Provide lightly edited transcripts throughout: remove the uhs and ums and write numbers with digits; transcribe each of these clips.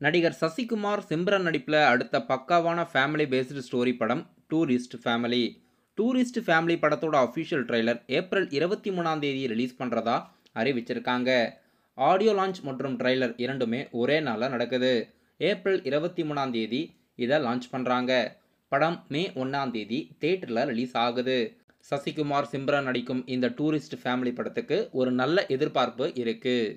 நடிகர் சசிகுமார், சிம்ரன் நடிப்பில் அடுத்த பக்காவான ஃபேமிலி பேஸ்டு ஸ்டோரி படம் டூரிஸ்ட் ஃபேமிலி. டூரிஸ்ட் ஃபேமிலி படத்தோட அஃபிஷியல் ட்ரெய்லர் ஏப்ரல் 23ஆம் தேதி ரிலீஸ் பண்ணுறதா அறிவிச்சிருக்காங்க. ஆடியோ லான்ச் மற்றும் ட்ரெய்லர் இரண்டுமே ஒரே நாளில் நடக்குது. ஏப்ரல் 23ஆம் தேதி இதை லான்ச் பண்ணுறாங்க. படம் மே 1ஆம் தேதி தியேட்டரில் ரிலீஸ் ஆகுது. சசிகுமார், சிம்ரன் நடிக்கும் இந்த டூரிஸ்ட் ஃபேமிலி படத்துக்கு ஒரு நல்ல எதிர்பார்ப்பு இருக்குது.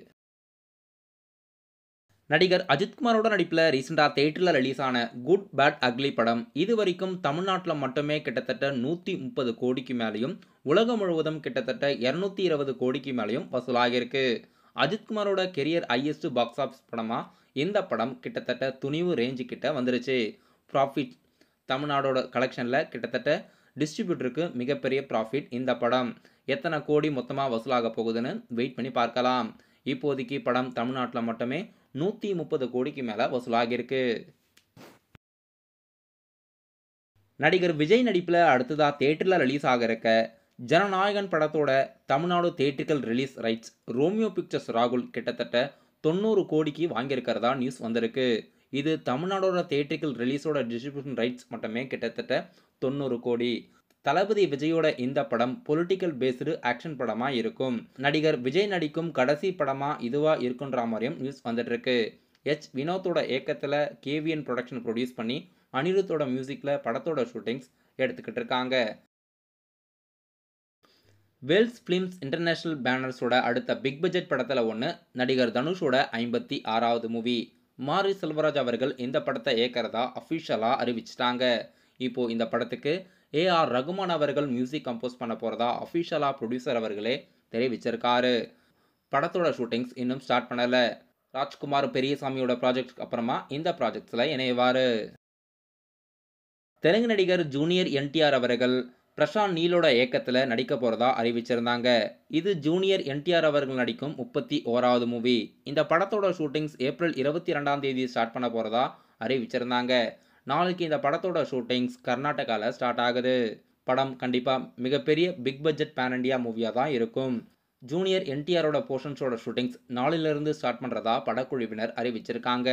நடிகர் அஜித்குமாரோட நடிப்பில் ரீசெண்டாக தியேட்டரில் ரிலீஸ் ஆன குட் பேட் அக்லி படம் இதுவரைக்கும் தமிழ்நாட்டில் மட்டுமே கிட்டத்தட்ட 130 கோடிக்கு மேலேயும் உலகம் முழுவதும் கிட்டத்தட்ட 220 கோடிக்கு மேலேயும் வசூலாகியிருக்கு. அஜித்குமாரோட கெரியர் ஹையஸ்ட் பாக்ஸ் ஆஃபீஸ் படமாக இந்த படம் கிட்டத்தட்ட துணிவு ரேஞ்சு கிட்ட வந்துருச்சு. ப்ராஃபிட் தமிழ்நாடோட கலெக்ஷனில் கிட்டத்தட்ட டிஸ்ட்ரிபியூட்டருக்கு மிகப்பெரிய ப்ராஃபிட் இந்த படம். எத்தனை கோடி மொத்தமாக வசூலாக போகுதுன்னு வெயிட் பண்ணி பார்க்கலாம். இப்போதைக்கு படம் தமிழ்நாட்டில் மட்டுமே 130 கோடிக்கு மேலே வசூலாகியிருக்கு. நடிகர் விஜய் நடிப்பில் அடுத்ததாக தியேட்டரில் ரிலீஸ் ஆக இருக்க ஜனநாயகன் படத்தோட Tamil Nadu theatrical release rights Romeo Pictures ராகுல் கிட்டத்தட்ட 90 கோடிக்கு வாங்கியிருக்கிறதா நியூஸ் வந்திருக்கு. இது தமிழ்நாடோட தியேட்டரிக்கல் ரிலீஸோட டிஸ்ட்ரிபியூஷன் ரைட்ஸ் மட்டுமே கிட்டத்தட்ட 90 கோடி. தளபதி விஜயோட இந்த படம் பொலிட்டிக்கல் பேஸ்டு ஆக்ஷன் படமாக இருக்கும். நடிகர் விஜய் நடிக்கும் கடைசி படமாக இதுவாக இருக்குன்ற மாதிரியும் நியூஸ் வந்துட்டு இருக்கு. வினோத்தோட இயக்கத்தில் கேவிஎன் ப்ரொடக்ஷன் ப்ரொடியூஸ் பண்ணி அனிருத்தோட மியூசிக்கில் படத்தோட ஷூட்டிங்ஸ் எடுத்துக்கிட்டு இருக்காங்க. வேல்ஸ் ஃபிலிம்ஸ் இன்டர்நேஷனல் பேனர்ஸோட அடுத்த பிக் பட்ஜெட் படத்தில் ஒன்று நடிகர் தனுஷோட 56வது மூவி. மாரி செல்வராஜ் அவர்கள் இந்த படத்தை இயக்கிறதா அஃபிஷியலாக அறிவிச்சிட்டாங்க. இப்போது இந்த படத்துக்கு ஏஆர் ரகுமான் அவர்கள் மியூசிக் கம்போஸ் பண்ண போகிறதா அஃபிஷியலாக ப்ரொடியூசர் அவர்களே தெரிவிச்சிருக்காரு. படத்தோட ஷூட்டிங்ஸ் இன்னும் ஸ்டார்ட் பண்ணலை. ராஜ்குமார் பெரியசாமியோட ப்ராஜெக்ட் அப்புறமா இந்த ப்ராஜெக்ட்ஸில் இணைவார். தெலுங்கு நடிகர் ஜூனியர் என்டிஆர் அவர்கள் பிரசாந்த் நீலோட இயக்கத்தில் நடிக்க போகிறதா அறிவிச்சிருந்தாங்க. இது ஜூனியர் என்டிஆர் அவர்கள் நடிக்கும் 31வது மூவி. இந்த படத்தோட ஷூட்டிங்ஸ் ஏப்ரல் 22ஆம் தேதி ஸ்டார்ட் பண்ண போகிறதா அறிவிச்சிருந்தாங்க. நாளைக்கு இந்த படத்தோட ஷூட்டிங்ஸ் கர்நாடகாவில் ஸ்டார்ட் ஆகுது. படம் கண்டிப்பாக மிகப்பெரிய பிக் பட்ஜெட் பேன் இண்டியா மூவியாக தான் இருக்கும். ஜூனியர் என்டிஆரோட போர்ஷன்ஸோட ஷூட்டிங்ஸ் நாளிலிருந்து ஸ்டார்ட் பண்ணுறதா படக்குழுவினர் அறிவிச்சிருக்காங்க.